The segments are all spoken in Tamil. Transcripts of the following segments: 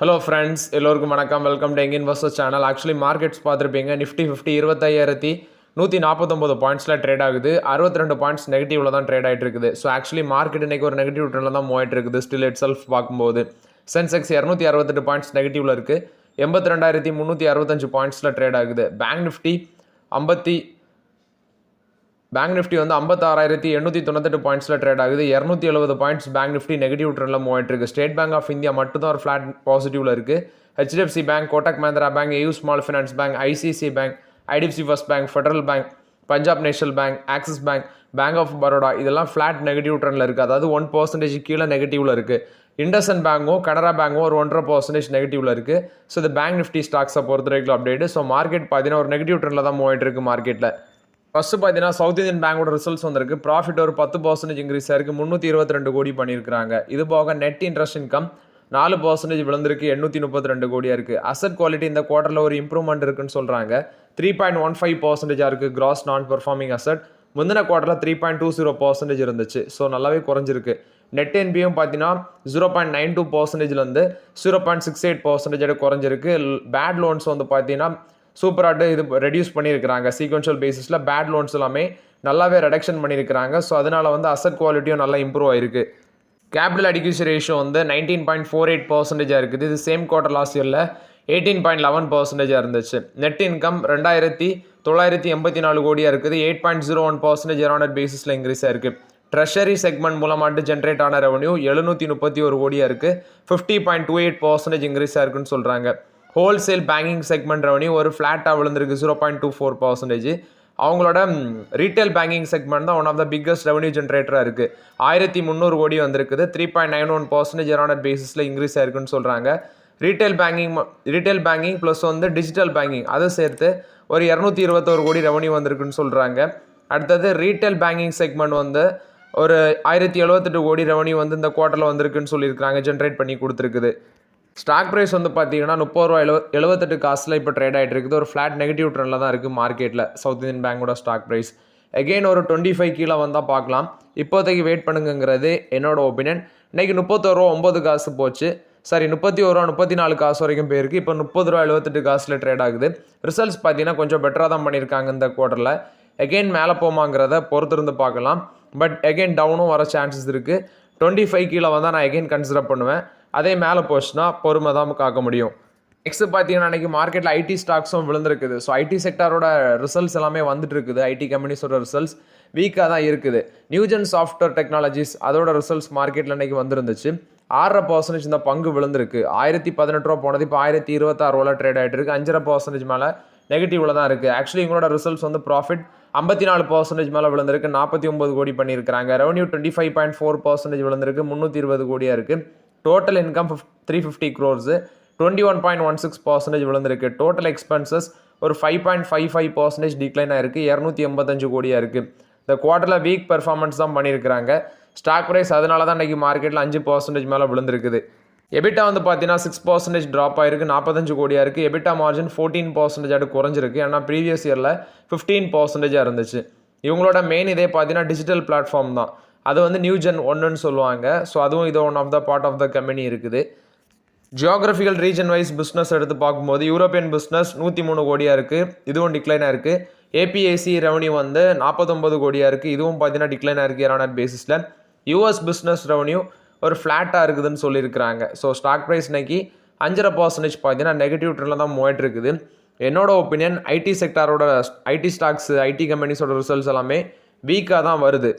ஹலோ ஃப்ரெண்ட்ஸ், எல்லோருக்கும் வணக்கம். Welcome to young investors channel. Actually markets பார்த்துருப்பீங்க. நிஃப்டி 25,149 பாயிண்ட்ஸில் ட்ரேட் ஆகுது. 62 பாயிண்ட்ஸ் நெகட்டிவ்ல தான் ட்ரேட் ஆகிட்டு இருக்குது. ஸோ ஆக்சுவலி மார்க்கெட் இன்னைக்கு ஒரு நெகட்டிவ் ட்ரெண்டில் தான் மூவ் ஆகிட்டு இருக்குது. ஸ்டில் இட் செல்ஃப் பார்க்கும்போது சென்செக்ஸ் 268 பாயிண்ட்ஸ் நெகட்டிவ்ல இருக்குது. 82,365 பாயிண்ட்ஸில் ட்ரேட் ஆகுது. பேங்க் நிஃப்டி வந்து 56,898 பாயிண்ட்ஸில் ட்ரேட் ஆகுது. 270 பாயிண்ட்ஸ் பேங்க் நிஃப்டி நெகட்டிவ் ட்ரெண்டில் மூவ் ஆகிட்டு இருக்கு. ஸ்டேட் பேங்க் ஆஃப் இந்தியா மட்டும் தான் ஒரு ஃபிளாட் பாசிட்டிவ்ல இருக்கு. HDFC Bank, Kotak Mahindra Bank, AU Small Finance Bank, ICICI Bank, IDFC First Bank, Federal Bank, Punjab National Bank, Axis Bank, Bank of Baroda இதெல்லாம் ஃபிளாட் நெகட்டிவ் ட்ரெண்டில் இருக்குது. அதாவது 1% கீழே நெகட்டிவ்ல இருக்குது. இண்டஸ்இண்ட் பேங்கும் கனரா பேங்கும் ஒரு 1.5% நெகட்டிவ்ல இருக்குது. ஸோ இந்த பேங்க் நிஃப்டி ஸ்டாக்ஸை பொறுத்த வரைக்கும் அப்டேட். ஸோ மார்க்கெட் பார்த்தீங்கன்னா ஒரு நெகட்டிவ் ட்ரெண்டில் தான் மூவ் ஆகிட்டு இருக்கு மார்க்கெட்டில். ஃபஸ்ட்டு பார்த்தீங்கன்னா சவுத் இந்தியன் பேங்கோட ரிசல்ட்ஸ் வந்திருக்கு. ப்ராஃபிட் ஒரு 10% இன்க்ரீஸ் ஆயிருக்கு. 322 கோடி பண்ணியிருக்காங்க. இது போக நெட் இன்ட்ரெஸ்ட் இன்கம் 4% விழுந்திருக்கு. 832 கோடியாக இருக்குது. அசட் குவாலிட்டி இந்த குவார்ட்டரில் ஒரு இம்ப்ரூவ்மெண்ட் இருக்குன்னு சொல்கிறாங்க. 3.15% இருக்குது கிராஸ் நான் பெர்ஃபார்மிங் அசட். முந்தின குவார்ட்டரில் 3.20% இருந்துச்சு. ஸோ நல்லாவே குறைஞ்சிருக்கு. நெட் என்பியும் பார்த்தீங்கன்னா 0.92%லேருந்து 0.68% குறைஞ்சிருக்கு. பேட் லோன்ஸ் வந்து பார்த்தீங்கன்னா சூப்பராட்டு இது ரெடியூஸ் பண்ணியிருக்கிறாங்க. சீக்வென்ஷியல் பேசிஸில் பேட் லோன்ஸ் எல்லாமே நல்லாவே ரெடக்ஷன் பண்ணியிருக்கிறாங்க. ஸோ அதனால் வந்து அசட் குவாலிட்டியும் நல்லா இம்ப்ரூவ் ஆயிருக்கு. கேபிட்டல் அடிக்யூசி ரேஷியோ வந்து 19.48% இருக்குது. இது சேம் குவார்ட்டர் லாஸ்ட் இயரில் 18.11% இருந்துச்சு. நெட் இன்கம் 2,984 கோடியாக இருக்குது. 8.01% இயர் பேசிஸில் இன்க்ரீஸ் ஆயிருக்கு. ட்ரெஷரி செக்மெண்ட் மூலமாட்டு ஜென்ரேட் ஆன ரெவன்யூ 731 கோடியாக இருக்குது. 50.28% இன்க்ரீஸ் ஆயிருக்குன்னு சொல்கிறாங்க. ஹோல்சேல் பேங்கிங் செக்மெண்ட் ரெவன்யூ ஒரு ஃப்ளாட்டாக விழுந்திருக்கு. 0.24%. அவங்களோட ரீட்டைல் பேங்கிங் செக்மெண்ட் தான் one of the biggest revenue ஜென்ரேட்டராக இருக்குது. 1,300 கோடி வந்திருக்குது. 3.91% இயர் பேசிஸில் இன்க்ரீஸ் ஆயிருக்குன்னு சொல்கிறாங்க. ரீட்டைல் பேங்கிங் ப்ளஸ் வந்து டிஜிட்டல் பேங்கிங் அதை சேர்த்து ஒரு 221 கோடி ரெவன்யூ வந்திருக்குன்னு சொல்கிறாங்க. அடுத்தது ரீட்டைல் பேங்கிங் செக்மெண்ட் வந்து ஒரு 1,078 கோடி ரெவன்யூ வந்து இந்த குவார்ட்டரில் வந்திருக்குன்னு சொல்லியிருக்காங்க. ஜென்ரேட் பண்ணி கொடுத்துருக்குது. ஸ்டாக் ப்ரைஸ் வந்து பார்த்தீங்கன்னா ₹30.78 இப்போ ட்ரேட் ஆகிட்டு இருக்குது. ஒரு ஃப்ளாட் நெகட்டிவ் ட்ரெண்டில் தான் இருக்குது மார்க்கெட்டில் சவுத் இந்தியன் பேங்கோட ஸ்டாக் ப்ரைஸ். எகெயின் ஒரு 25 கீழே வந்தால் பார்க்கலாம். இப்போதைக்கு வெயிட் பண்ணுங்கிறது என்னோட ஒப்பீனியன். இன்றைக்கி ₹31.09 போச்சு. சாரி, ₹31.34 வரைக்கும் போயிருக்கு. இப்போ ₹30.78 ட்ரேட் ஆகுது. ரிசல்ட்ஸ் பார்த்தீங்கன்னா கொஞ்சம் பெட்டராக தான் பண்ணியிருக்காங்க இந்த குவார்ட்டரில். எகெயின் மேலே போமாங்கிறத பொறுத்திருந்து பார்க்கலாம். பட் எகெயின் டவுனும் வர சான்சஸ் இருக்குது. 25 கீழே வந்தால் நான் எகெயின் கன்சிடர் பண்ணுவேன். அதே மேலே போச்சுன்னா பொறுமை தான் காக்க முடியும். நெக்ஸ்ட் பார்த்தீங்கன்னா அன்றைக்கி மார்க்கெட்டில் ஐடி ஸ்டாக்ஸும் விழுந்திருக்குது. ஸோ ஐடி செக்டாரோட ரிசல்ட்ஸ் எல்லாமே வந்துட்டு இருக்குது. ஐடி கம்பெனிஸோட ரிசல்ட்ஸ் வீக்காக தான் இருக்குது. நியூஜென் சாஃப்ட்வேர் டெக்னாலஜிஸ் அதோட ரிசல்ட்ஸ் மார்க்கெட்டில் அன்றைக்கி வந்துருந்துச்சு. 6% இந்த பங்கு விழுந்திருக்கு. 1,018 ரூபா போனது இப்போ 1,026 ட்ரேட் ஆகிட்டு இருக்குது. 5% மேலே நெகட்டிவ்ல தான் இருக்குது. ஆக்சுவலி இவங்களோட ரிசல்ட்ஸ் வந்து ப்ராஃபிட் 54% மேலே விழுந்திருக்கு. 49 கோடி பண்ணியிருக்கிறாங்க. ரெவன்யூ 25.4% விழுந்திருக்கு. 320 கோடியாக இருக்குது. டோட்டல் இன்கம் 350 crores, 21.16% விழுந்திருக்கு. டோட்டல் எக்ஸ்பென்சஸ் ஒரு 5.55% டிக்ளைன் ஆயிருக்கு. 285 கோடியாக இருக்குது. இந்த குவார்ட்டரில் வீக் பெர்ஃபார்மன்ஸ் தான் பண்ணியிருக்கிறாங்க. ஸ்டாக் ப்ரைஸ் அதனால தான் இன்றைக்கி மார்க்கெட்டில் 5% மேலே விழுந்திருக்குது. எபிட்டா வந்து பார்த்தீங்கன்னா 6% ட்ராப் ஆயிருக்கு. 45 கோடியாக இருக்குது. எபிட்டா மார்ஜின் 14% குறைஞ்சிருக்கு. ஏன்னா ப்ரீவியஸ் இயரில் 15% இருந்துச்சு. இவங்களோட மெயின் இதே பார்த்தீங்கன்னா டிஜிட்டல் பிளாட்ஃபார்ம் தான். அது வந்து நியூஜென் 1ன்னு சொல்லுவாங்க. ஸோ அதுவும் இது one of the part of the company இருக்குது. ஜியோகிராஃபிக்கல் ரீஜன் வைஸ் பிஸ்னஸ் எடுத்து பார்க்கும்போது யூரோப்பியன் பிஸ்னஸ் 103 கோடியாக இருக்குது. இதுவும் டிக்ளைனாக இருக்குது. ஏபிஐசி ரெவன்யூ வந்து 49 கோடியாக இருக்குது. இதுவும் பார்த்தீங்கன்னா டிக்ளைனாக இருக்குது இயர் பேசிஸில். யூஎஸ் பிஸ்னஸ் ரெவன்யூ ஒரு ஃப்ளாட்டாக இருக்குதுன்னு சொல்லியிருக்கிறாங்க. ஸோ ஸ்டாக் ப்ரைஸ் இன்னைக்கு 5% பார்த்தீங்கன்னா நெகட்டிவ் ட்ரெண்டில் தான் மூவாயிட்டு இருக்குது. என்னோட ஒப்பீனியன் ஐடி செக்டாரோட ஐடி ஸ்டாக்ஸ் ஐடி கம்பெனிஸோட ரிசல்ட்ஸ் எல்லாமே வீக்காக தான் வருது.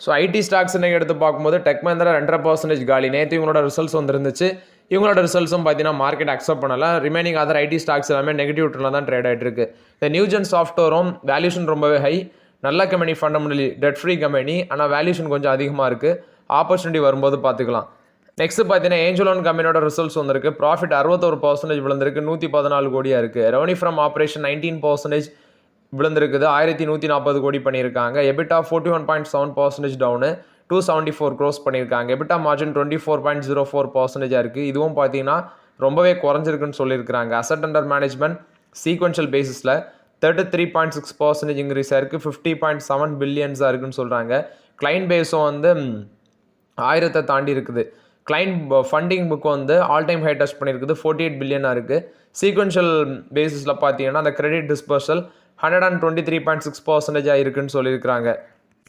ஸோ ஐடி ஸ்டாக்ஸ் இன்னைக்கு எடுத்து பார்க்கும்போது டெக் மஹிந்திரா 2.5% காலி. நேற்று இவங்களோட ரிசல்ட்ஸ் வந்துருந்துச்சு. இவங்களோட ரிசல்ட்ஸும் பார்த்தீங்கன்னா மார்க்கெட் அக்செப்ட் பண்ணல. ரிமைனிங் அதர் ஐடி ஸ்டாக்ஸ் எல்லாமே நெகட்டிவ் ட்ரெண்டில் தான் ட்ரேட் ஆகிட்டு இருக்கு. இந்த நியூஜென் சாஃப்ட்வேரும் வேல்யூஷன் ரொம்பவே ஹை. நல்ல company, fundamentally dead free company. ஆனால் வேல்யூஷன் கொஞ்சம் அதிகமாக இருக்குது. ஆப்பர்ச்சுனிட்டி வரும்போது பார்த்துக்கலாம். நெக்ஸ்ட் பார்த்தீங்கன்னா ஏஞ்சல் ஒன் கம்பெனியோட ரிசல்ட்ஸ் வந்திருக்கு. ப்ராஃபிட் 61% விழுந்திருக்கு. 114 கோடியாக இருக்குது. Revenue from operation 19% விழுந்திருக்குது. 1,140 கோடி பண்ணியிருக்காங்க. எபிட்டா 41.7% டவுனு 274 crores பண்ணியிருக்காங்க. எபிட்டா மார்ஜின் 24.04% இருக்குது. இதுவும் பார்த்தீங்கன்னா ரொம்பவே குறைஞ்சிருக்குன்னு சொல்லியிருக்கிறாங்க. அசட் அண்டர் மேனேஜ்மெண்ட் சீக்வென்ஷியல் பேசிஸில் 33.6% இன்க்ரீஸ் ஆயிருக்கு. 50.7 பில்லியன்ஸாக இருக்குன்னு சொல்கிறாங்க. கிளைண்ட் பேஸும் வந்து 1000 தாண்டி இருக்குது. கிளைண்ட் ஃபண்டிங் புக் வந்து ஆல் டைம் ஹை டச் பண்ணியிருக்குது, 48 பில்லியனாக இருக்குது. சீக்வென்ஷியல் பேசிஸில் பார்த்தீங்கன்னா அந்த கிரெடிட் டிஸ்பர்சல் 123.6% இருக்குன்னு சொல்லியிருக்கிறாங்க.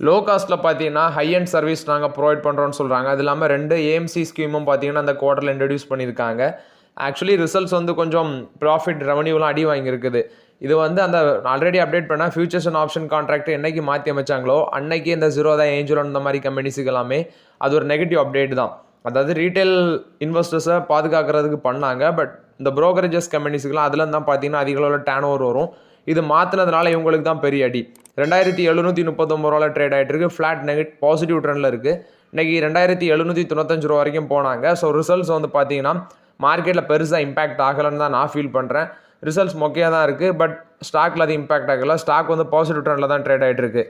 லோ காஸ்ட்டில் பார்த்தீங்கன்னா ஹை அண்ட் சர்வீஸ் நாங்கள் ப்ரொவைட் பண்ணுறோன்னு சொல்கிறாங்க. அது இல்லாமல் 2 ஏஎம்சி ஸ்கீமும் பார்த்தீங்கன்னா அந்த குவார்ட்டரில் இன்ட்ரடியூஸ் பண்ணியிருக்காங்க. ஆக்சுவலி ரிசல்ட்ஸ் வந்து கொஞ்சம் ப்ராஃபிட் ரெவன்யூலாம் அடி வாங்கியிருக்குது. இது வந்து அந்த ஆல்ரெடி அப்டேட் பண்ண ஃபியூச்சர்ஸ் அண்ட் ஆப்ஷன் கான்ட்ராக்ட் என்னைக்கு மாற்றி அமைச்சாங்களோ அன்னைக்கு இந்த ஜீரோதா ஏஞ்சல் இந்த மாதிரி கம்பெனிஸுக்கு எல்லாமே அது ஒரு நெகட்டிவ் அப்டேட் தான். அதாவது ரீட்டைல் இன்வெஸ்டர்ஸை பாதுகாக்கிறதுக்கு பண்ணாங்க. பட் இந்த ப்ரோக்கரேஜஸ் கம்பெனிஸுக்கெலாம் அதில் தான் பார்த்தீங்கன்னா அதிக அளவில் டேர்ன் ஓவர் வரும். இது மாற்றினதுனால இவங்களுக்கு தான் பெரிய அடி. 2739 ட்ரேட் ஆகிட்டு இருக்கு. ஃப்ளாட் பாசிட்டிவ் ட்ரெண்டில் இருக்குது. இன்றைக்கி 2795 வரைக்கும் போனாங்க. ஸோ ரிசல்ட்ஸ் வந்து பார்த்தீங்கன்னா மார்க்கெட்டில் பெருசாக இம்பாக்ட் ஆகலைன்னு தான் நான் ஃபீல் பண்ணுறேன். ரிசல்ட்ஸ் மொக்கையாக தான் இருக்குது. பட் ஸ்டாக்கில் அது இம்பாக்ட் ஆகலை. ஸ்டாக் வந்து பாசிட்டிவ் ட்ரெண்டில் தான் ட்ரேட் ஆகிட்டு இருக்கு.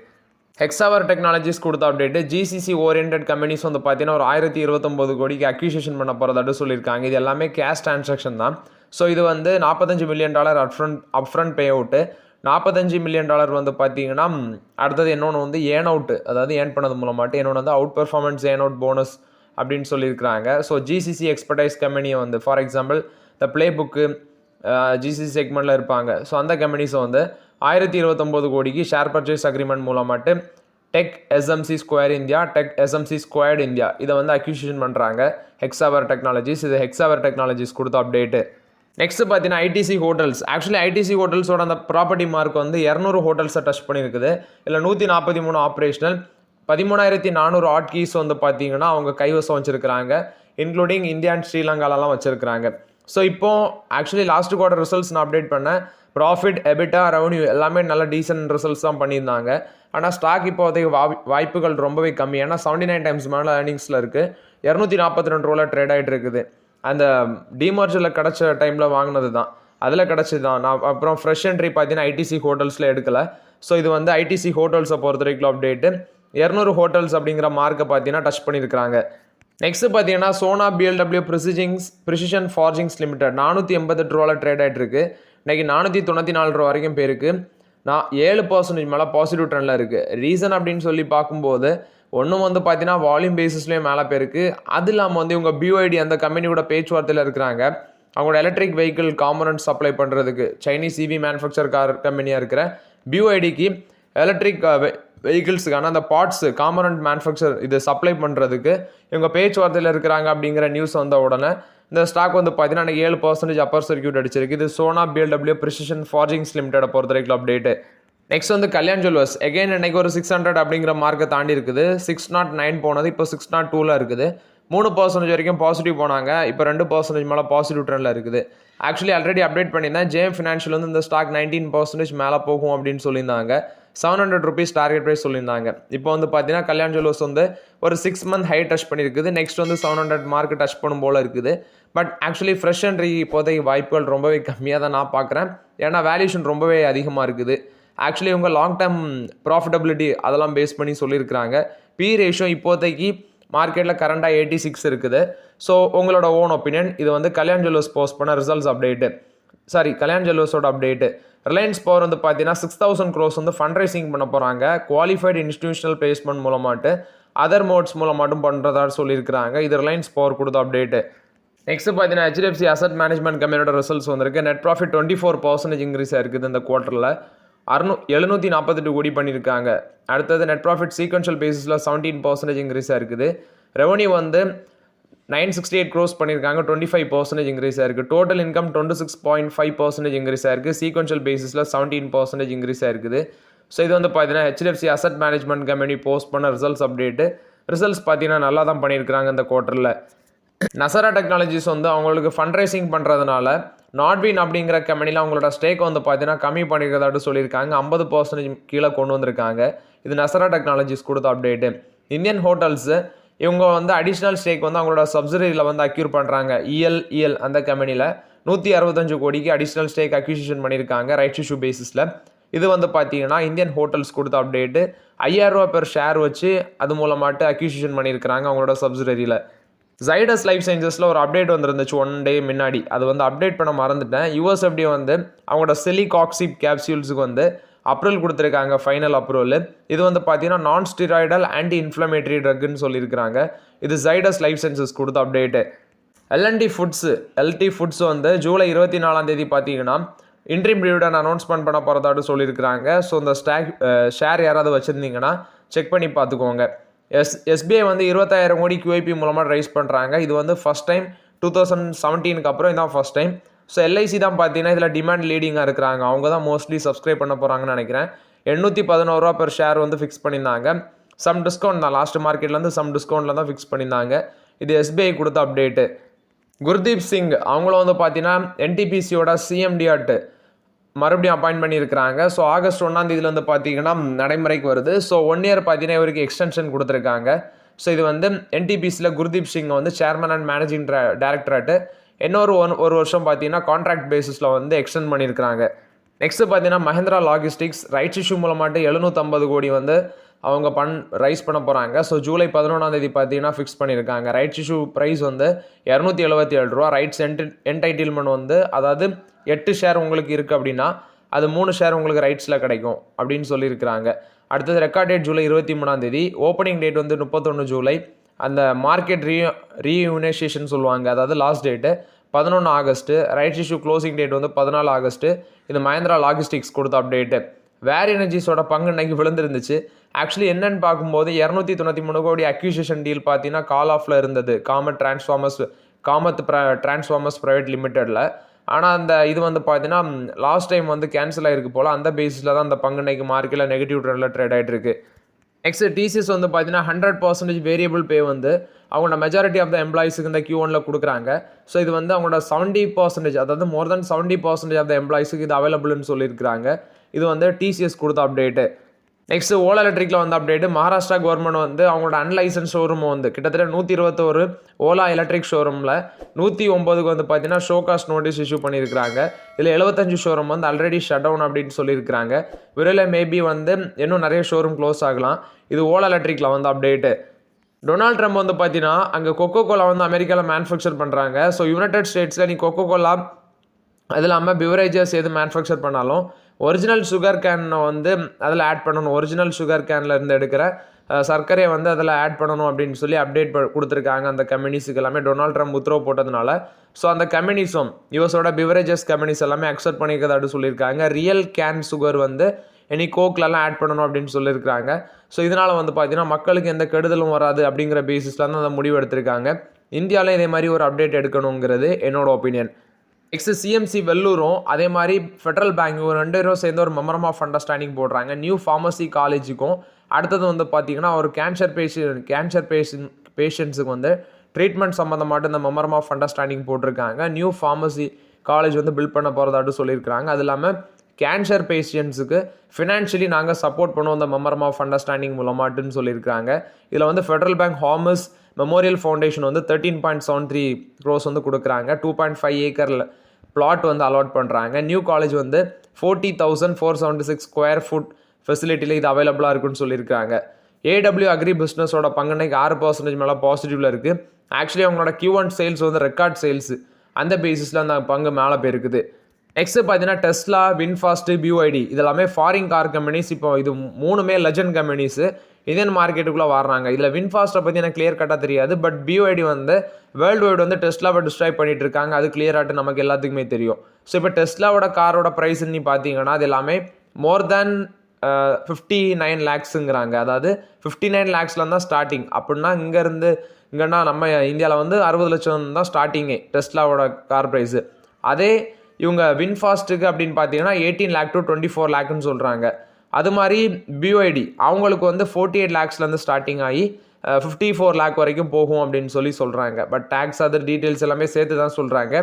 ஹெக்ஸாவர் டெக்னாலஜிஸ் கொடுத்த அப்டேட்டு ஜிசிசி ஓரியன்ட் கம்பெனிஸ் வந்து பார்த்தீங்கன்னா ஒரு 1029 கோடிக்கு அக்யூசியேஷன் பண்ண போகிறதாட்டு சொல்லியிருக்காங்க. இது எல்லாமே கேஷ் டிரான்சாக்ஷன் தான். ஸோ இது வந்து $45 மில்லியன் அப்ஃப்ரண்ட் பே அவுட்டு. $45 மில்லியன் வந்து பார்த்தீங்கன்னா அடுத்தது இன்னொன்று வந்து ஏர்ன் அவுட்டு, அதாவது ஏர்ன் பண்ணது மூலமாட்டு இன்னொன்று வந்து out performance earn out bonus அப்படின்னு சொல்லியிருக்கிறாங்க. ஸோ ஜிசிசி எக்ஸ்பர்டைஸ் கம்பெனியை வந்து ஃபார் எக்ஸாம்பிள் இந்த ப்ளே புக்கு ஜிசிசி செக்மெண்ட்டில் இருப்பாங்க. ஸோ அந்த கம்பெனிஸை வந்து 1029 கோடிக்கு ஷேர் பர்ச்சேஸ் அக்ரிமெண்ட் மூலமாட்டு tech SMC square India, tech SMC squared India இதை வந்து அக்யூசியேஷன் பண்ணுறாங்க ஹெக்ஸாவர் டெக்னாலஜிஸ். இது ஹெக்ஸாவர் டெக்னாலஜிஸ் கொடுத்த அப்டேட்டு. நெக்ஸ்ட் பார்த்தீங்கன்னா ஐடிசி ஹோட்டல்ஸ். ஆக்சுவலி ஐடிசி ஹோட்டல்ஸோட அந்த ப்ராப்பர்ட்டி மார்க் வந்து 200 ஹோட்டல்ஸை டச் பண்ணியிருக்குது. இல்லை 143 ஆப்ரேஷனல், 13,400 ஆட் கீஸ் வந்து பார்த்தீங்கன்னா அவங்க கைவசம் வச்சுருக்கிறாங்க. இன்க்ளூடிங் இந்தியா அண்ட் ஸ்ரீலங்காலலாம் வச்சுருக்கிறாங்க. ஸோ இப்போ ஆக்சுவலி லாஸ்ட் குவார்டர் ரிசல்ட்ஸ் நான் அப்டேட் பண்ணேன். ப்ராஃபிட், எபிட்டா, ரெவன்யூ எல்லாமே நல்ல டீசென்ட் ரிசல்ட்ஸ் தான் பண்ணியிருந்தாங்க. ஆனால் ஸ்டாக் இப்போதைக்கு வாய்ப்புகள் ரொம்பவே கம்மி. ஏன்னா 79 டைம்ஸ் மேலே ஏர்னிங்ஸில் இருக்குது. 242 ட்ரேட் ஆகிட்டு இருக்குது. அந்த டிமர்ஜரில் கிடச்ச டைமில் வாங்கினது தான், அதில் கிடச்சி தான். நான் அப்புறம் ஃப்ரெஷ் என்ட்ரி பார்த்தீங்கன்னா ஐடிசி ஹோட்டல்ஸில் எடுக்கலை. ஸோ இது வந்து ஐடிசி ஹோட்டல்ஸை பொறுத்த வரைக்கும் அப்டேட்டு 200 ஹோட்டல்ஸ் அப்படிங்கிற மார்க்கை பார்த்தீங்கன்னா டச் பண்ணியிருக்கிறாங்க. நெக்ஸ்ட் பார்த்தீங்கன்னா Sona BLW precision forgings limited 488 trade ஆகிட்டு இருக்கு. இன்றைக்கி 494 வரைக்கும் போயிருக்கு. நான் 7% மேலே பாசிட்டிவ் ட்ரெண்டில் இருக்குது. ரீசன் அப்படின்னு சொல்லி பார்க்கும்போது ஒன்றும் வந்து பார்த்தீங்கன்னா வால்யூம் பேசிஸ்லேயே மேலே போயிருக்கு. அது இல்லாமல் வந்து இவங்க பியூஐடி அந்த கம்பெனியோட பேச்சுவார்த்தையில் இருக்கிறாங்க. அவங்களோட எலக்ட்ரிக் வெஹிக்கிள் காம்பனன்ட் சப்ளை பண்ணுறதுக்கு சைனீஸ் இவி மேனுஃபேக்சர் கம்பெனியாக இருக்கிற பியூஐடிக்கு எலக்ட்ரிக் வெஹிக்கிள்ஸுக்கான அந்த பார்ட்ஸு காம்பனன்ட் மேனுஃபேக்சர் இது சப்ளை பண்ணுறதுக்கு இவங்க பேச்சுவார்த்தையில் இருக்கிறாங்க அப்படிங்கிற நியூஸ் வந்த உடனே இந்த ஸ்டாக் வந்து பார்த்தீங்கன்னா 7% அப்பர் சர்க்யூட் அடிச்சிருக்கு. இது Sona BLW precision forgings limited பொறுத்த வரைக்கும் அப்டேட்டு. நெக்ஸ்ட் வந்து கல்யாண் ஜுவல்லர்ஸ் எகைன் இன்னைக்கு ஒரு 600 அப்படிங்கிற மார்க்கை தாண்டி இருக்குது. 609 போனது, இப்போ 602 இருக்குது. 3% வரைக்கும் பாசிட்டிவ் போனாங்க. இப்போ 2% மேலே பாசிட்டிவ் ட்ரெண்டில் இருக்குது. ஆக்சுவலி ஆல்ரெடி அப்டேட் பண்ணியிருந்தேன். ஜேஎம் ஃபினான்ஷியல் வந்து இந்த ஸ்டாக் 19% மேலே போகும் அப்படின்னு சொல்லியிருந்தாங்க. 700 rupees டார்கெட் ப்ரைஸ் சொல்லியிருந்தாங்க. இப்போ வந்து பார்த்தீங்கன்னா கல்யாண் ஜுவல்லர்ஸ் வந்து ஒரு 6 month ஹை டச் பண்ணியிருக்குது. நெக்ஸ்ட் வந்து 700 மார்க் டச் பண்ணும் போல் இருக்குது. பட் ஆக்சுவலி ஃப்ரெஷ் என்ட்ரி இப்போதைக்கு வாய்ப்புகள் ரொம்பவே கம்மியாக தான் நான் பார்க்குறேன். ஏன்னா வேல்யூஷன் ரொம்பவே அதிகமாக இருக்குது. ஆக்சுவலி இவங்க லாங் டேர்ம் ப்ராஃபிட்டபிலிட்டி அதெல்லாம் பேஸ் பண்ணி சொல்லியிருக்கிறாங்க. பி ரேஷியோ இப்போதைக்கு மார்க்கெட்டில் கரண்டாக 86 இருக்குது. ஸோ உங்களோட ஓன் ஒப்பீனியன். இது வந்து கல்யாண் ஜுவல்லர்ஸ் போஸ்ட் பண்ண ரிசல்ட்ஸ் அப்டேட்டு. கல்யாண் ஜுவல்லர்ஸோட அப்டேட்டு. ரிலையன்ஸ் பவர் வந்து பார்த்தீங்கன்னா 6,000 crores வந்து ஃபண்ட் ரைசிங் பண்ண போகிறாங்க. குவாலிஃபைடு இன்ஸ்டிடியூஷனல் பிளேஸ்மெண்ட் மூலமாட்டு அதர் மோட்ஸ் மூலமாட்டும் பண்ணுறதா சொல்லியிருக்கிறாங்க. இது ரிலையன்ஸ் பவர் கொடுத்த அப்டேட்டு. நெக்ஸ்ட் பார்த்தீங்கன்னா HDFC அசட் மேனேஜ்மெண்ட் கம்பெனியோட ரிசல்ட்ஸ் வந்திருக்கு. நெட் ப்ராஃபிட் 24% இன்க்ரீஸ் ஆயிருக்குது இந்த குவார்ட்டரில். 748 கோடி பண்ணியிருக்காங்க. அடுத்தது நெட் ப்ராஃபிட் சீக்வென்ஷியல் பேசிஸில் 17% இன்க்ரீஸ் ஆயிருக்குது. ரெவன்யூ வந்து 968 crores பண்ணியிருக்காங்க. 25% இன்க்ரீஸ் ஆயிருக்கு. டோட்டல் இன்கம் 26.5% இன்க்ரீஸ் ஆயிருக்கு. சீக்வென்ஷியல் பேசிஸில் 17% இன்க்ரீஸ் ஆயிருக்குது. ஸோ இது வந்து பார்த்தீங்கன்னா HDFC asset management company post பண்ண ரிசல்ட்ஸ் அப்டேட்டு. ரிசல்ட்ஸ் பார்த்தீங்கன்னா நல்லா தான் பண்ணியிருக்கிறாங்க இந்த குவார்ட்டரில். நசரா டெக்னாலஜிஸ் வந்து அவங்களுக்கு ஃபண்ட் ரைசிங் பண்ணுறதுனால நாட்வின் அப்படிங்கிற கம்பெனியில் அவங்களோட ஸ்டேக் வந்து பார்த்தீங்கன்னா கம்மி பண்ணிக்கிறதாட்டு சொல்லியிருக்காங்க. 50% கீழே கொண்டு வந்திருக்காங்க. இது நசரா டெக்னாலஜிஸ் கொடுத்த அப்டேட்டு. இந்தியன் ஹோட்டல்ஸு இவங்க வந்து அடிஷ்னல் ஸ்டேக் வந்து அவங்களோட சப்சிடரியில் வந்து அக்யூர் பண்ணுறாங்க. இஎல் அந்த கம்பெனியில் 165 கோடிக்கு அடிஷ்னல் ஸ்டேக் அக்யூசிஷன் பண்ணியிருக்காங்க ரைட் இஷ்யூ பேசிஸில். இது வந்து பார்த்தீங்கன்னா இந்தியன் ஹோட்டல்ஸ் கொடுத்த அப்டேட்டு. 5,000 ரூபா பெர் ஷேர் வச்சு அது மூலமாட்டு அக்யூசிஷன் பண்ணியிருக்கிறாங்க அவங்களோட சப்சிடரியில். ஜைடஸ் லைஃப் சயின்சஸில் ஒரு அப்டேட் வந்துருந்துச்சு 1 day முன்னாடி. அது வந்து அப்டேட் பண்ண மறந்துட்டேன். யூஎஸ்எஃப்டி வந்து அவங்களோட செலிகாக்சிப் கேப்சியூல்ஸுக்கு வந்து அப்ரூவல் கொடுத்துருக்காங்க, ஃபைனல் அப்ரூவல். இது வந்து பார்த்தீங்கன்னா நான் ஸ்டீராய்டல் ஆன்டி இன்ஃப்ளமேட்டரி ட்ரக்னு சொல்லியிருக்காங்க. இது ஜைடஸ் லைஃப் சயின்சஸ் கொடுத்த அப்டேட்டு. எல்டி ஃபுட்ஸ் வந்து ஜூலை 24 பார்த்தீங்கன்னா இன்ட்ரீம் டிவிடெண்ட் அனௌன்ஸ்மெண்ட் பண்ண போகிறதாட்டு சொல்லியிருக்கிறாங்க. ஸோ இந்த ஷேர் யாராவது வச்சுருந்தீங்கன்னா செக் பண்ணி பார்த்துக்கோங்க. எஸ்பிஐ வந்து 20,000 கோடி QIP மூலமாக ரைஸ் பண்ணுறாங்க. இது வந்து ஃபஸ்ட் டைம் 2017 அப்புறம் இதான் ஃபஸ்ட் டைம். ஸோ எல்ஐசி தான் பார்த்தீங்கன்னா இதில் டிமாண்ட் லீடிங்காக இருக்கிறாங்க. அவங்க தான் மோஸ்ட்லி சப்ஸ்கிரைப் பண்ண போகிறாங்கன்னு நினைக்கிறேன். 811 ரூபா பெர் ஷேர் வந்து ஃபிக்ஸ் பண்ணியிருந்தாங்க. சம் டிஸ்கவுண்ட் தான், லாஸ்ட் மார்க்கெட்லேருந்து சம் டிஸ்கவுண்ட்டில் தான் ஃபிக்ஸ் பண்ணியிருந்தாங்க. இது எஸ்பிஐ கொடுத்த அப்டேட்டு. குர்தீப் சிங் அவங்களும் வந்து பார்த்தீங்கன்னா NTPCயோட CMD மறுபடியும் அப்பாயின்ட் பண்ணியிருக்கிறாங்க. ஸோ ஆகஸ்ட் 1 வந்து பார்த்தீங்கன்னா நடைமுறைக்கு வருது. ஸோ 1 இயர் பார்த்தீங்கன்னா இவருக்கு எக்ஸ்டென்ஷன் கொடுத்துருக்காங்க. ஸோ இது வந்து NTPCயில் குர்தீப் சிங் வந்து சேர்மன் அண்ட் மேனேஜிங் டைரக்டராட்டு இன்னொரு ஒரு வருஷம் பார்த்தீங்கன்னா கான்ட்ராக்ட் பேசிஸில் வந்து எக்ஸ்டெண்ட் பண்ணியிருக்கிறாங்க. நெக்ஸ்ட்டு பார்த்தீங்கன்னா மஹிந்திரா லாஜிஸ்டிக்ஸ் ரைட்ஸ் இஷ்யூ மூலமாட்டு 750 கோடி வந்து அவங்க ரைஸ் பண்ண போகிறாங்க. ஸோ ஜூலை 11 பார்த்தீங்கன்னா ஃபிக்ஸ் பண்ணியிருக்காங்க. ரைட்ஸ் இஷ்யூ ப்ரைஸ் வந்து 277 ரூபா. ரைட்ஸ் என்டைட்டில்மெண்ட் வந்து அதாவது 8 ஷேர் உங்களுக்கு இருக்குது அப்படின்னா அது 3 ஷேர் உங்களுக்கு ரைட்ஸில் கிடைக்கும் அப்படின்னு சொல்லியிருக்கிறாங்க. அடுத்தது record date July 23, opening date வந்து 31 ஜூலை. அந்த மார்க்கெட் ரீயூனைசேஷன் சொல்லுவாங்க, அதாவது last date 11 August. Rights issue closing date வந்து 14 ஆகஸ்ட்டு. இது மஹிந்திரா லாஜிஸ்டிக்ஸ் கொடுத்த அப்டேட்டு. வேர் எனர்ஜிஸோட பங்கு இன்னைக்கு விழுந்துருந்துச்சு. ஆக்சுவலி என்னன்னு பார்க்கும்போது 293 கோடி அக்யூசியேஷன் டீல் பார்த்தீங்கன்னா கால் ஆஃபில் இருந்தது காமத் டிரான்ஸ்ஃபார்மர்ஸ் ப்ரைவேட் லிமிட்டடில். ஆனால் அந்த இது வந்து பார்த்தீங்கன்னா லாஸ்ட் டைம் வந்து கேன்சல் ஆகிருக்கு போல். அந்த பேசிஸில் தான் அந்த பங்கு இன்னைக்கு மார்க்கெட்டில் நெகட்டிவ் ட்ரெண்டில் ட்ரேட் ஆகிட்டு இருக்கு. நெக்ஸ்ட் TCS வந்து பார்த்தீங்கன்னா 100% வேரியபிள் பே வந்து அவங்களோட மெஜாரிட்டி ஆஃப் த எம்ப்ளாயிஸுக்கு இந்த Q1 கொடுக்குறாங்க. ஸோ இது வந்து அவங்களோட 70%, அதாவது மோர் தென் 70% ஆஃப் த எம்ப்ளாயிஸுக்கு இது அவைலபிள்னு சொல்லியிருக்கிறாங்க. இது வந்து TCS கொடுத்த அப்டேட்டு. நெக்ஸ்ட் ஓலா எலக்ட்ரிக்கில் வந்து அப்டேட்டு. மகாராஷ்டிரா கவர்மெண்ட் வந்து அவங்களோட அன்லைசன்ஸ் ஷோரூம் வந்து கிட்டத்தட்ட 121 ஓலா எலக்ட்ரிக் ஷோரூமில் 109 வந்து பார்த்தீங்கன்னா ஷோகாஸ்ட் நோட்டீஸ் இஷ்யூ பண்ணியிருக்கிறாங்க. இதில் 75 ஷோரூம் வந்து ஆல்ரெடி ஷட் டவுன் அப்படின்னு சொல்லியிருக்கிறாங்க. விரைவில் மேபி வந்து இன்னும் நிறைய ஷோரூம் க்ளோஸ் ஆகலாம். இது ஓலா எலக்ட்ரிக்கில் வந்து அப்டேட்டு. டொனால்ட் ட்ரம்ப் வந்து பார்த்தீங்கன்னா அங்கே கோகோ-கோலா வந்து அமெரிக்காவில் மேனுஃபேக்சர் பண்ணுறாங்க. ஸோ யுனைடெட் ஸ்டேட்ஸில் நீ கோகோ-கோலா அது இல்லாமல் பிவரேஜஸ் எது மேனுஃபேக்சர் பண்ணாலும் ஒரிஜினல் சுகர் கேன் வந்து அதில் ஆட் பண்ணணும். ஒரிஜினல் சுகர் கேனில் இருந்து எடுக்கிற சர்க்கரையை வந்து அதில் ஆட் பண்ணணும் அப்படின்னு சொல்லி அப்டேட் கொடுத்துருக்காங்க அந்த கம்பெனிஸுக்கு எல்லாமே. டொனால்ட் ட்ரம்ப் உத்தரவு போட்டதுனால ஸோ அந்த கம்பெனிஸும் யூஎஸோட பிவரேஜஸ் கம்பெனிஸ் எல்லாமே அக்செப்ட் பண்ணிக்கிறதாட்டு சொல்லியிருக்காங்க. ரியல் கேன் சுகர் வந்து இனி கோக்லலாம் ஆட் பண்ணணும் அப்படின்னு சொல்லியிருக்காங்க. ஸோ இதனால் வந்து பார்த்தீங்கன்னா மக்களுக்கு எந்த கெடுதலும் வராது அப்படிங்கிற பேசிஸில் தான் அந்த முடிவு எடுத்திருக்காங்க. இந்தியாவில் இதே மாதிரி ஒரு அப்டேட் எடுக்கணுங்கிறது என்னோட ஒப்பீனியன். நெக்ஸ்ட் CMC வெள்ளூரும் அதே மாதிரி ஃபெடரல் பேங்க் 2 பேரும் சேர்ந்து ஒரு மெமரம் ஆஃப் அண்டர்ஸ்டாண்டிங் போடுறாங்க நியூ ஃபார்மசி காலேஜுக்கும். அடுத்தது வந்து பார்த்தீங்கன்னா ஒரு கேன்சர் பேஷண்ட்ஸுக்கு வந்து ட்ரீட்மெண்ட் சம்மந்தமாட்டு இந்த மெமரம் ஆஃப் அண்டர்ஸ்டாண்டிங் போட்டிருக்காங்க. நியூ ஃபார்மசி காலேஜ் வந்து பில்ட் பண்ண போகிறதாட்டு சொல்லியிருக்கிறாங்க. அது இல்லாமல் கேன்சர் பேஷண்ட்ஸுக்கு ஃபினான்ஷியலி நாங்கள் சப்போர்ட் பண்ணுவோம் இந்த மெமரம் ஆஃப் அண்டர்ஸ்டாண்டிங் மூலமாட்டுன்னு சொல்லியிருக்காங்க. இதில் வந்து federal bank hummus memorial foundation வந்து 13.73 crores வந்து கொடுக்குறாங்க. 2.5 ஏக்கரில் பிளாட் வந்து அலாட் பண்ணுறாங்க. நியூ காலேஜ் வந்து 40,476 ஸ்கொயர் ஃபுட் ஃபெசிலிட்டியில் இது அவைலபிளாக இருக்குன்னு சொல்லியிருக்காங்க. AW அக்ரி பிஸ்னஸோட பங்குனைக்கு 6% மேலே பாசிட்டிவில் இருக்குது. ஆக்சுவலி அவங்களோட Q1 சேல்ஸ் வந்து ரெக்கார்ட் சேல்ஸு, அந்த பேசிஸில் அந்த பங்கு மேலே போயிருக்குது. நெக்ஸ்ட் பார்த்தீங்கன்னா டெஸ்லா, வின்ஃபாஸ்ட், BYD இதெல்லாமே ஃபாரின் கார் கம்பெனிஸ். இப்போ இது 3மே லெஜண்ட் கம்பெனிஸு இந்தியன் மார்க்கெட்டுக்குள்ளே வர்றாங்க. இதில் வின்ஃபாஸ்ட்டை பற்றி எனக்கு கிளியர் கட்டாக தெரியாது. பட் BYD வந்து வேர்ல்டு வைடு வந்து டெஸ்லாவை டிஸ்ட்ராய் பண்ணிட்டு இருக்காங்க. அது கிளியராகிட்டு நமக்கு எல்லாத்துக்குமே தெரியும். ஸோ இப்போ டெஸ்லாவோட காரோட ப்ரைஸ்ன்னு பார்த்தீங்கன்னா அது எல்லாமே மோர் தேன் 59 lakhsங்கிறாங்க. அதாவது 59 lakhsல தான் ஸ்டார்டிங். அப்படின்னா இங்கன்னா நம்ம இந்தியாவில் வந்து 60 லட்சம் தான் ஸ்டார்டிங்கே டெஸ்லாவோட கார் ப்ரைஸு. அதே இவங்க வின்ஃபாஸ்ட்டுக்கு அப்படின்னு பார்த்தீங்கன்னா 18 lakh to 24 lakhன்னு சொல்கிறாங்க. அது மாதிரி BYD அவங்களுக்கு வந்து 48 lakhsலேருந்து ஸ்டார்டிங் ஆகி 54 lakh வரைக்கும் போகும் அப்படின்னு சொல்கிறாங்க. பட் டேக்ஸ் அதர் டீட்டெயில்ஸ் எல்லாமே சேர்த்து தான் சொல்கிறாங்க.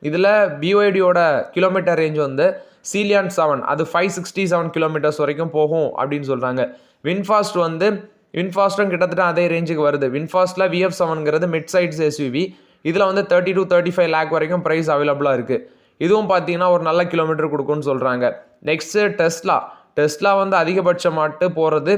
இதில் BYDயோட கிலோமீட்டர் ரேஞ்ச் வந்து சீலியான் 7 அது 567 kilometers வரைக்கும் போகும் அப்படின்னு சொல்கிறாங்க. வின்ஃபாஸ்ட்டும் கிட்டத்தட்ட அதே ரேஞ்சுக்கு வருது. வின்ஃபாஸ்ட்டில் VF7ங்கிறது மிட் சைட்ஸ் SUV. இதில் வந்து 30 to 35 lakh வரைக்கும் ப்ரைஸ் அவைலபிளாக இருக்குது. இதுவும் பார்த்தீங்கன்னா ஒரு நல்ல கிலோமீட்டர் கொடுக்கும்னு சொல்கிறாங்க. நெக்ஸ்ட்டு டெஸ்லா வந்து அதிகபட்சமாட்டு போகிறது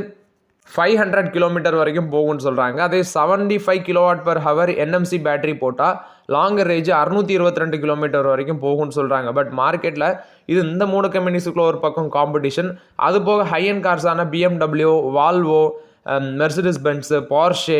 500 kilometer வரைக்கும் போகும்னு சொல்கிறாங்க. அதே 75 kWh NMC பேட்டரி போட்டால் லாங்கர் ரேஞ்சு 622 கிலோமீட்டர் வரைக்கும் போகும்னு சொல்கிறாங்க. பட் மார்க்கெட்டில் இது இந்த 3 கம்பெனிஸுக்குள்ள ஒரு பக்கம் காம்படிஷன். அது போக ஹையன் கார்ஸான BMW, Volvo, Mercedes Benz, Porsche,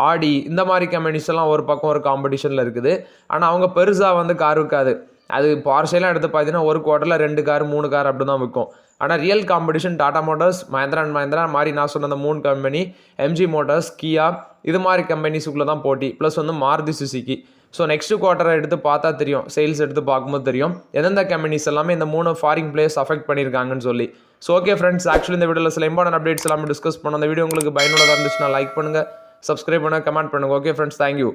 Audi இந்த மாதிரி கம்பெனிஸ் எல்லாம் ஒரு பக்கம் ஒரு காம்படிஷனில் இருக்குது. ஆனால் அவங்க பெருசாக கார் விற்காது. அது போர்ஷேலாம் எடுத்து பார்த்தீங்கன்னா ஒரு குவார்ட்டரில் 2 கார் 3 கார் அப்படி தான் விற்கும். ஆனால் real competition Tata Motors, Mahindra and Mahindra மாதிரி நான் சொன்ன அந்த 3 கம்பெனி, எம்ஜி மோட்டார்ஸ், கியா இது மாதிரி கம்பெனிஸுக்குள்ளே தான் போட்டி. Plus Maruti Suzuki. So next குவார்ட்டரை எடுத்து பார்த்தா தெரியும், சேல்ஸ் எடுத்து பார்க்கும்போது தெரியும் எந்தெந்த கம்பெனிஸ் எல்லாமே இந்த 3 ஃபாரின் பிளேயர்ஸ் அஃபெக்ட் பண்ணியிருக்காங்கன்னு சொல்லி. ஸோ ஓகே ஃப்ரெண்ட்ஸ், ஆக்சுவலி இந்த வீடியோவில் சில இம்பார்ட்டன்ட் அப்டேட்ஸ் எல்லாமே டிஸ்கஸ் பண்ணோம். அந்த வீடியோ உங்களுக்கு பயனுள்ளதாக இருந்துச்சுன்னா லைக் பண்ணுங்கள், சப்ஸ்கிரைப் பண்ணுங்கள், கமெண்ட் பண்ணுங்கள். Okay friends, thank you.